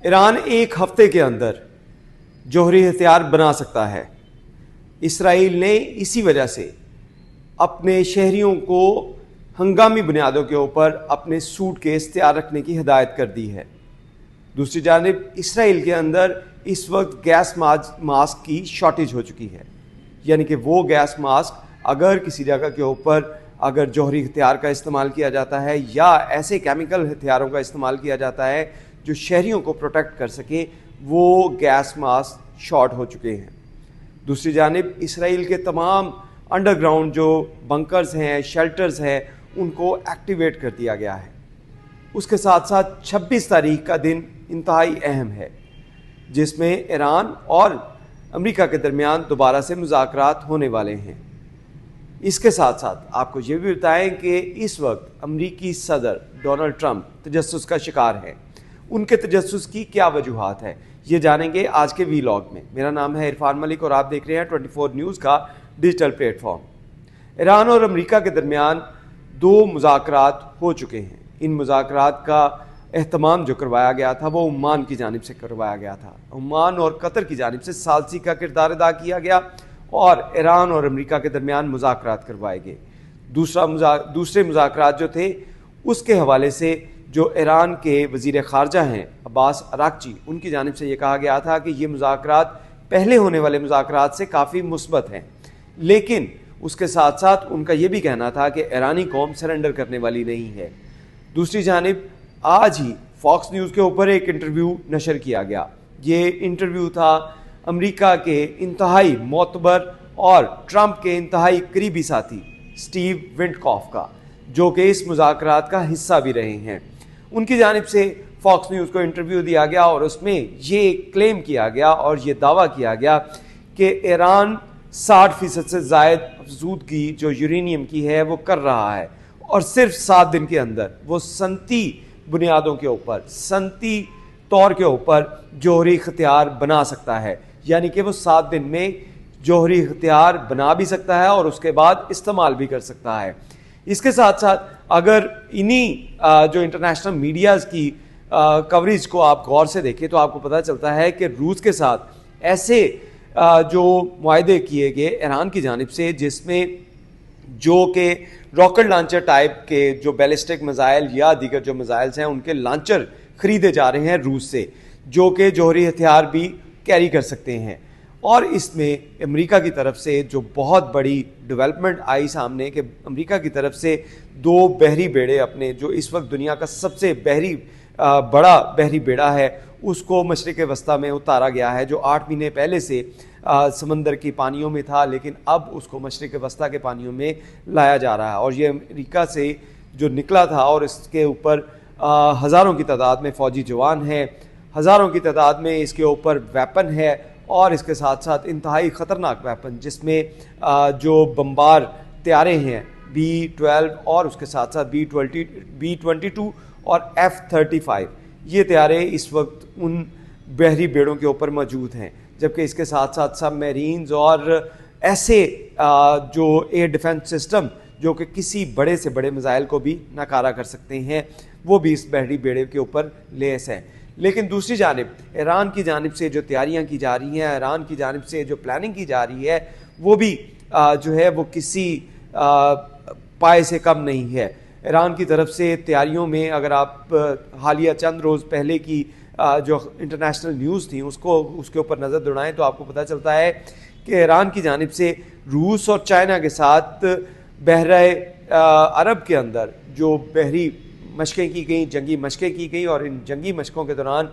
ایران ایک ہفتے کے اندر جوہری ہتھیار بنا سکتا ہے۔ اسرائیل نے اسی وجہ سے اپنے شہریوں کو ہنگامی بنیادوں کے اوپر اپنے سوٹ کیس تیار رکھنے کی ہدایت کر دی ہے۔ دوسری جانب اسرائیل کے اندر اس وقت گیس ماسک کی شارٹیج ہو چکی ہے، یعنی کہ وہ گیس ماسک اگر کسی جگہ کے اوپر اگر جوہری ہتھیار کا استعمال کیا جاتا ہے یا ایسے کیمیکل ہتھیاروں کا استعمال کیا جاتا ہے جو شہریوں کو پروٹیکٹ کر سکیں، وہ گیس ماسک شارٹ ہو چکے ہیں۔ دوسری جانب اسرائیل کے تمام انڈر گراؤنڈ جو بنکرز ہیں، شیلٹرز ہیں، ان کو ایکٹیویٹ کر دیا گیا ہے۔ اس کے ساتھ ساتھ 26 تاریخ کا دن انتہائی اہم ہے، جس میں ایران اور امریکہ کے درمیان دوبارہ سے مذاکرات ہونے والے ہیں۔ اس کے ساتھ ساتھ آپ کو یہ بھی بتائیں کہ اس وقت امریکی صدر ڈونلڈ ٹرمپ تجسس کا شکار ہیں۔ ان کے تجسس کی کیا وجوہات ہے، یہ جانیں گے آج کے ویلاگ میں۔ میرا نام ہے عرفان ملک اور آپ دیکھ رہے ہیں 24 نیوز کا ڈیجیٹل پلیٹ فارم۔ ایران اور امریکہ کے درمیان 2 مذاکرات ہو چکے ہیں۔ ان مذاکرات کا اہتمام جو کروایا گیا تھا وہ عمان کی جانب سے کروایا گیا تھا۔ عمان اور قطر کی جانب سے ثالثی کا کردار ادا کیا گیا اور ایران اور امریکہ کے درمیان مذاکرات کروائے گئے۔ دوسرے مذاکرات جو تھے اس کے حوالے سے جو ایران کے وزیر خارجہ ہیں عباس اراغچی، ان کی جانب سے یہ کہا گیا تھا کہ یہ مذاکرات پہلے ہونے والے مذاکرات سے کافی مثبت ہیں، لیکن اس کے ساتھ ساتھ ان کا یہ بھی کہنا تھا کہ ایرانی قوم سرنڈر کرنے والی نہیں ہے۔ دوسری جانب آج ہی فاکس نیوز کے اوپر ایک انٹرویو نشر کیا گیا۔ یہ انٹرویو تھا امریکہ کے انتہائی معتبر اور ٹرمپ کے انتہائی قریبی ساتھی سٹیو وٹکوف کا، جو کہ اس مذاکرات کا حصہ بھی رہے ہیں۔ ان کی جانب سے فاکس نیوز کو انٹرویو دیا گیا اور اس میں یہ کلیم کیا گیا اور یہ دعویٰ کیا گیا کہ ایران 60% سے زائد افزودگی جو یورینیم کی ہے وہ کر رہا ہے، اور صرف 7 دن کے اندر وہ صنعتی بنیادوں کے اوپر، صنعتی طور کے اوپر جوہری ہتھیار بنا سکتا ہے، یعنی کہ وہ 7 دن میں جوہری ہتھیار بنا بھی سکتا ہے اور اس کے بعد استعمال بھی کر سکتا ہے۔ اس کے ساتھ ساتھ اگر انہی جو انٹرنیشنل میڈیاز کی کوریج کو آپ غور سے دیکھیں تو آپ کو پتہ چلتا ہے کہ روس کے ساتھ ایسے جو معاہدے کیے گئے ایران کی جانب سے، جس میں جو کہ راکٹ لانچر ٹائپ کے جو بیلسٹک میزائل یا دیگر جو میزائلز ہیں ان کے لانچر خریدے جا رہے ہیں روس سے، جو کہ جوہری ہتھیار بھی کیری کر سکتے ہیں۔ اور اس میں امریکہ کی طرف سے جو بہت بڑی ڈیولپمنٹ آئی سامنے کہ امریکہ کی طرف سے 2 بحری بیڑے اپنے، جو اس وقت دنیا کا سب سے بڑا بحری بیڑا ہے، اس کو مشرق وسطیٰ میں اتارا گیا ہے، جو 8 مہینے پہلے سے سمندر کی پانیوں میں تھا، لیکن اب اس کو مشرق وسطیٰ کے پانیوں میں لایا جا رہا ہے۔ اور یہ امریکہ سے جو نکلا تھا اور اس کے اوپر ہزاروں کی تعداد میں فوجی جوان ہیں، ہزاروں کی تعداد میں اس کے اوپر ویپن ہے، اور اس کے ساتھ ساتھ انتہائی خطرناک ویپن، جس میں جو بمبار طیارے ہیں B-12 اور اس کے ساتھ ساتھ B-22 اور F-35، یہ طیارے اس وقت ان بحری بیڑوں کے اوپر موجود ہیں، جبکہ اس کے ساتھ ساتھ سب میرینز اور ایسے جو ایئر ڈیفنس سسٹم جو کہ کسی بڑے سے بڑے میزائل کو بھی ناکارہ کر سکتے ہیں، وہ بھی اس بحری بیڑے کے اوپر لیس ہیں۔ لیکن دوسری جانب ایران کی جانب سے جو تیاریاں کی جا رہی ہیں، ایران کی جانب سے جو پلاننگ کی جا رہی ہے، وہ بھی جو ہے وہ کسی پائے سے کم نہیں ہے۔ ایران کی طرف سے تیاریوں میں اگر آپ حالیہ چند روز پہلے کی جو انٹرنیشنل نیوز تھی اس کے اوپر نظر دوڑائیں تو آپ کو پتہ چلتا ہے کہ ایران کی جانب سے روس اور چائنا کے ساتھ بحرہ عرب کے اندر جو بحری مشقیں کی گئیں، جنگی مشقیں کی گئیں، اور ان جنگی مشقوں کے دوران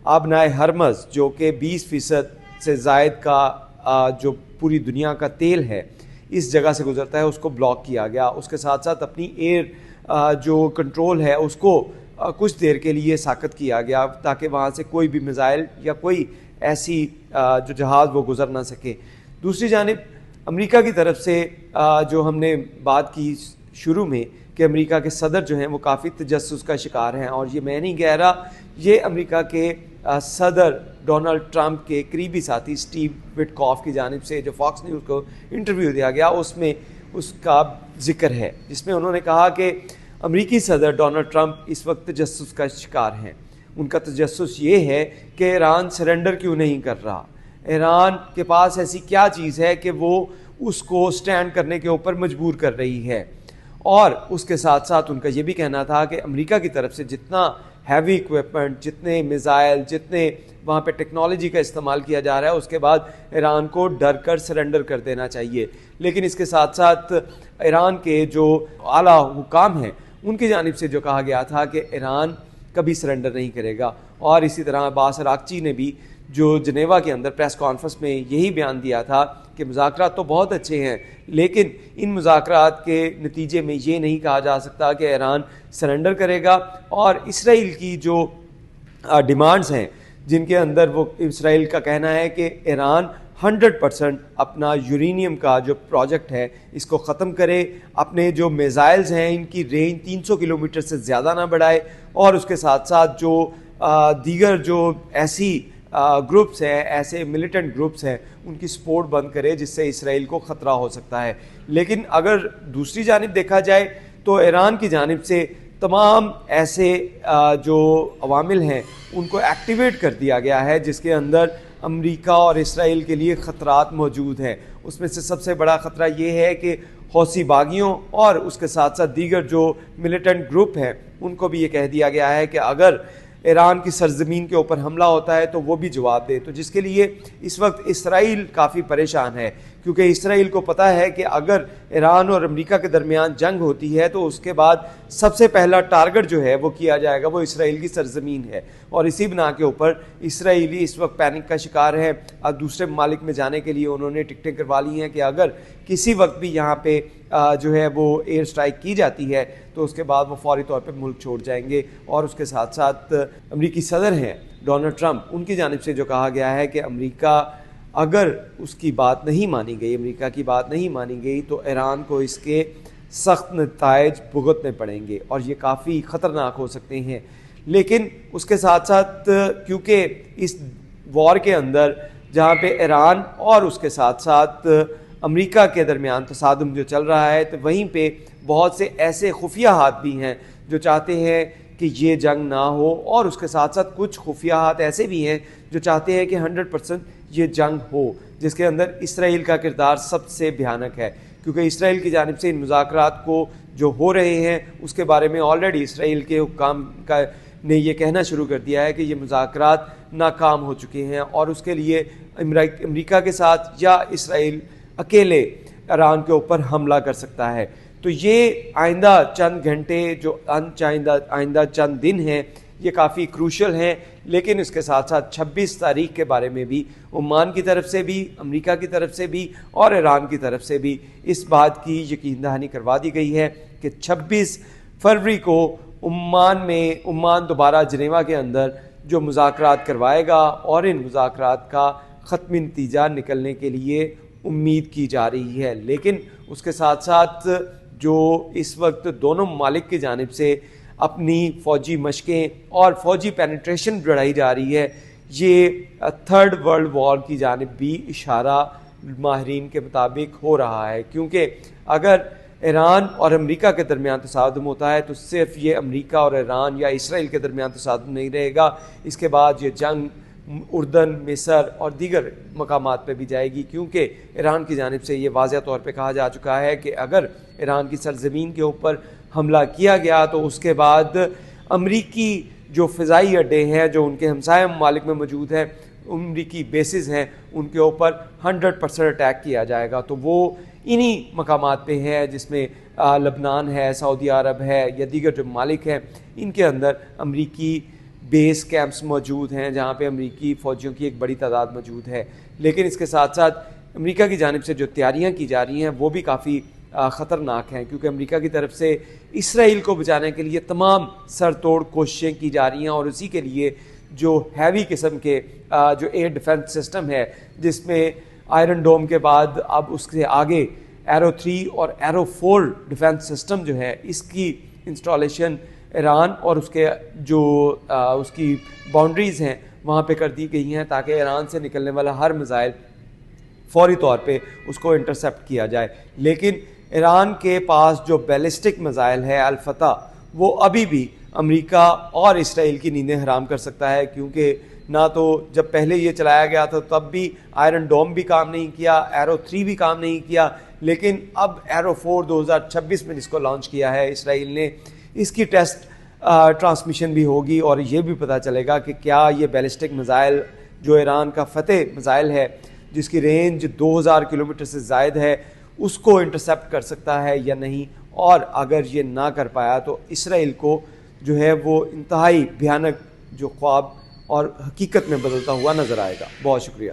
آبنائے ہرمز جو کہ 20% سے زائد کا جو پوری دنیا کا تیل ہے اس جگہ سے گزرتا ہے، اس کو بلاک کیا گیا۔ اس کے ساتھ ساتھ اپنی ایئر جو کنٹرول ہے اس کو کچھ دیر کے لیے ساکت کیا گیا تاکہ وہاں سے کوئی بھی میزائل یا کوئی ایسی جو جہاز وہ گزر نہ سکے۔ دوسری جانب امریکہ کی طرف سے جو ہم نے بات کی شروع میں کہ امریکہ کے صدر جو ہیں وہ کافی تجسس کا شکار ہیں، اور یہ میں نہیں کہہ رہا، یہ امریکہ کے صدر ڈونلڈ ٹرمپ کے قریبی ساتھی سٹیو وٹکوف کی جانب سے جو فاکس نیوز کو انٹرویو دیا گیا اس میں اس کا ذکر ہے، جس میں انہوں نے کہا کہ امریکی صدر ڈونلڈ ٹرمپ اس وقت تجسس کا شکار ہیں۔ ان کا تجسس یہ ہے کہ ایران سرنڈر کیوں نہیں کر رہا، ایران کے پاس ایسی کیا چیز ہے کہ وہ اس کو سٹینڈ کرنے کے اوپر مجبور کر رہی ہے۔ اور اس کے ساتھ ساتھ ان کا یہ بھی کہنا تھا کہ امریکہ کی طرف سے جتنا ہیوی ایکوپمنٹ، جتنے میزائل، جتنے وہاں پہ ٹیکنالوجی کا استعمال کیا جا رہا ہے، اس کے بعد ایران کو ڈر کر سرنڈر کر دینا چاہیے۔ لیکن اس کے ساتھ ساتھ ایران کے جو اعلیٰ حکام ہیں ان کی جانب سے جو کہا گیا تھا کہ ایران کبھی سرنڈر نہیں کرے گا، اور اسی طرح عباس اراغچی نے بھی جو جنیوا کے اندر پریس کانفرنس میں یہی بیان دیا تھا کہ مذاکرات تو بہت اچھے ہیں، لیکن ان مذاکرات کے نتیجے میں یہ نہیں کہا جا سکتا کہ ایران سرنڈر کرے گا۔ اور اسرائیل کی جو ڈیمانڈز ہیں جن کے اندر وہ اسرائیل کا کہنا ہے کہ ایران 100% اپنا یورینیم کا جو پروجیکٹ ہے اس کو ختم کرے، اپنے جو میزائلز ہیں ان کی رینج 300 کلومیٹر سے زیادہ نہ بڑھائے، اور اس کے ساتھ ساتھ جو دیگر جو ایسی گروپس ہیں، ایسے ملیٹنٹ گروپس ہیں، ان کی سپورٹ بند کرے جس سے اسرائیل کو خطرہ ہو سکتا ہے۔ لیکن اگر دوسری جانب دیکھا جائے تو ایران کی جانب سے تمام ایسے جو عوامل ہیں ان کو ایکٹیویٹ کر دیا گیا ہے جس کے اندر امریکہ اور اسرائیل کے لیے خطرات موجود ہیں۔ اس میں سے سب سے بڑا خطرہ یہ ہے کہ حوثی باغیوں اور اس کے ساتھ ساتھ دیگر جو ملیٹنٹ گروپ ہیں ان کو بھی یہ کہہ دیا گیا ہے کہ اگر ایران کی سرزمین کے اوپر حملہ ہوتا ہے تو وہ بھی جواب دے، تو جس کے لیے اس وقت اسرائیل کافی پریشان ہے، کیونکہ اسرائیل کو پتہ ہے کہ اگر ایران اور امریکہ کے درمیان جنگ ہوتی ہے تو اس کے بعد سب سے پہلا ٹارگٹ جو ہے وہ کیا جائے گا وہ اسرائیل کی سرزمین ہے، اور اسی بنا کے اوپر اسرائیلی اس وقت پینک کا شکار ہے۔ اب دوسرے ممالک میں جانے کے لیے انہوں نے ٹکٹیں کروا لی ہیں کہ اگر کسی وقت بھی یہاں پہ جو ہے وہ ایئر سٹرائک کی جاتی ہے تو اس کے بعد وہ فوری طور پہ ملک چھوڑ جائیں گے۔ اور اس کے ساتھ ساتھ امریکی صدر ہیں ڈونلڈ ٹرمپ، ان کی جانب سے جو کہا گیا ہے کہ امریکہ اگر اس کی بات نہیں مانی گئی، امریکہ کی بات نہیں مانی گئی تو ایران کو اس کے سخت نتائج بھگتنے پڑیں گے اور یہ کافی خطرناک ہو سکتے ہیں۔ لیکن اس کے ساتھ ساتھ کیونکہ اس وار کے اندر جہاں پہ ایران اور اس کے ساتھ ساتھ امریکہ کے درمیان تصادم جو چل رہا ہے، تو وہیں پہ بہت سے ایسے خفیہ ہاتھ بھی ہیں جو چاہتے ہیں کہ یہ جنگ نہ ہو، اور اس کے ساتھ ساتھ کچھ خفیہ ہاتھ ایسے بھی ہیں جو چاہتے ہیں کہ 100% یہ جنگ ہو، جس کے اندر اسرائیل کا کردار سب سے بھیانک ہے، کیونکہ اسرائیل کی جانب سے ان مذاکرات کو جو ہو رہے ہیں اس کے بارے میں آلریڈی اسرائیل کے حکام نے یہ کہنا شروع کر دیا ہے کہ یہ مذاکرات ناکام ہو چکے ہیں، اور اس کے لیے امریکہ کے ساتھ یا اسرائیل اکیلے ایران کے اوپر حملہ کر سکتا ہے۔ تو یہ آئندہ چند گھنٹے جو آئندہ چند دن ہیں یہ کافی کروشل ہیں، لیکن اس کے ساتھ ساتھ 26 تاریخ کے بارے میں بھی عمان کی طرف سے بھی، امریکہ کی طرف سے بھی اور ایران کی طرف سے بھی اس بات کی یقین دہانی کروا دی گئی ہے کہ 26 فروری کو عمان دوبارہ جنیوا کے اندر جو مذاکرات کروائے گا، اور ان مذاکرات کا ختمی نتیجہ نکلنے کے لیے امید کی جا رہی ہے۔ لیکن اس کے ساتھ ساتھ جو اس وقت دونوں ممالک کی جانب سے اپنی فوجی مشقیں اور فوجی پینیٹریشن بڑھائی جا رہی ہے، یہ تھرڈ ورلڈ وار کی جانب بھی اشارہ ماہرین کے مطابق ہو رہا ہے، کیونکہ اگر ایران اور امریکہ کے درمیان تصادم ہوتا ہے تو صرف یہ امریکہ اور ایران یا اسرائیل کے درمیان تصادم نہیں رہے گا، اس کے بعد یہ جنگ اردن، مصر اور دیگر مقامات پہ بھی جائے گی، کیونکہ ایران کی جانب سے یہ واضح طور پہ کہا جا چکا ہے کہ اگر ایران کی سرزمین کے اوپر حملہ کیا گیا تو اس کے بعد امریکی جو فضائی اڈے ہیں جو ان کے ہمسایہ ممالک میں موجود ہیں، امریکی بیسز ہیں، ان کے اوپر 100% اٹیک کیا جائے گا۔ تو وہ انہی مقامات پہ ہے جس میں لبنان ہے، سعودی عرب ہے یا دیگر جو ممالک ہیں، ان کے اندر امریکی بیس کیمپس موجود ہیں جہاں پہ امریکی فوجیوں کی ایک بڑی تعداد موجود ہے۔ لیکن اس کے ساتھ ساتھ امریکہ کی جانب سے جو تیاریاں کی جا رہی ہیں وہ بھی کافی خطرناک ہیں، کیونکہ امریکہ کی طرف سے اسرائیل کو بچانے کے لیے تمام سر توڑ کوششیں کی جا رہی ہیں، اور اسی کے لیے جو ہیوی قسم کے جو ایئر ڈیفنس سسٹم ہے، جس میں آئرن ڈوم کے بعد اب اس سے آگے ایرو 3 اور ایرو 4 ڈیفنس سسٹم جو ہے، اس کی انسٹالیشن ایران اور اس کے جو اس کی باؤنڈریز ہیں وہاں پہ کر دی گئی ہیں، تاکہ ایران سے نکلنے والا ہر میزائل فوری طور پہ اس کو انٹرسپٹ کیا جائے۔ لیکن ایران کے پاس جو بیلسٹک میزائل ہے الفتح، وہ ابھی بھی امریکہ اور اسرائیل کی نیندیں حرام کر سکتا ہے، کیونکہ نہ تو جب پہلے یہ چلایا گیا تھا تب بھی آئرن ڈوم بھی کام نہیں کیا، ایرو 3 بھی کام نہیں کیا، لیکن اب ایرو 4 2026 میں اس کو لانچ کیا ہے اسرائیل نے. اس کی ٹیسٹ ٹرانسمیشن بھی ہوگی اور یہ بھی پتہ چلے گا کہ کیا یہ بیلسٹک میزائل جو ایران کا فتح میزائل ہے جس کی رینج 2000 کلومیٹر سے زائد ہے اس کو انٹرسیپٹ کر سکتا ہے یا نہیں، اور اگر یہ نہ کر پایا تو اسرائیل کو جو ہے وہ انتہائی بھیانک جو خواب اور حقیقت میں بدلتا ہوا نظر آئے گا. بہت شکریہ.